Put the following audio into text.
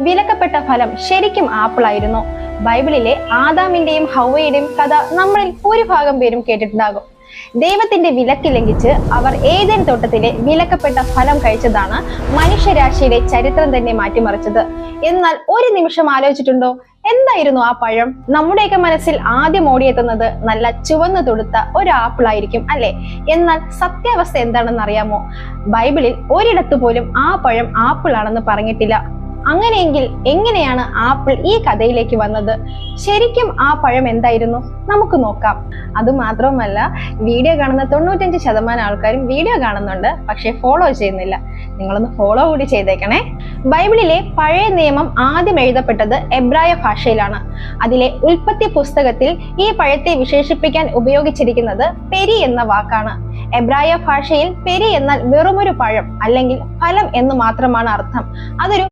വിലക്കപ്പെട്ട ഫലം ശരിക്കും ആപ്പിൾ ആയിരുന്നു. ബൈബിളിലെ ആദാമിന്റെയും ഹവ്വയുടെയും കഥ നമ്മളിൽ ഭൂരിഭാഗം പേരും കേട്ടിട്ടുണ്ടാകും. ദൈവത്തിന്റെ വിലക്ക് ലംഘിച്ച് അവർ ഏദൻ തോട്ടത്തിലെ വിലക്കപ്പെട്ട ഫലം കഴിച്ചതാണ് മനുഷ്യരാശിയുടെ ചരിത്രം തന്നെ മാറ്റിമറിച്ചത്. എന്നാൽ ഒരു നിമിഷം ആലോചിച്ചിട്ടുണ്ടോ, എന്തായിരുന്നു ആ പഴം? നമ്മുടെയൊക്കെ മനസ്സിൽ ആദ്യം ഓടിയെത്തുന്നത് നല്ല ചുവന്നു തൊടുത്ത ഒരു ആപ്പിൾ ആയിരിക്കും അല്ലെ? എന്നാൽ സത്യാവസ്ഥ എന്താണെന്ന് അറിയാമോ? ബൈബിളിൽ ഒരിടത്തു പോലും ആ പഴം ആപ്പിൾ ആണെന്ന് പറഞ്ഞിട്ടില്ല. അങ്ങനെയെങ്കിൽ എങ്ങനെയാണ് ആപ്പിൾ ഈ കഥയിലേക്ക് വന്നത്? ശരിക്കും ആ പഴം എന്തായിരുന്നു? നമുക്ക് നോക്കാം. അതുമാത്രമല്ല, വീഡിയോ കാണുന്ന 95% ആൾക്കാരും വീഡിയോ കാണുന്നുണ്ട്, പക്ഷെ ഫോളോ ചെയ്യുന്നില്ല. നിങ്ങളൊന്ന് ഫോളോ കൂടി ചെയ്തേക്കണേ. ബൈബിളിലെ പഴയ നിയമം ആദ്യം എഴുതപ്പെട്ടത് എബ്രായ ഭാഷയിലാണ്. അതിലെ ഉൽപ്പത്തി പുസ്തകത്തിൽ ഈ പഴത്തെ വിശേഷിപ്പിക്കാൻ ഉപയോഗിച്ചിരിക്കുന്നത് പെരി എന്ന വാക്കാണ്. എബ്രായ ഭാഷയിൽ പെരി എന്നാൽ വെറുമൊരു പഴം അല്ലെങ്കിൽ ഫലം എന്ന് മാത്രമാണ് അർത്ഥം. അതൊരു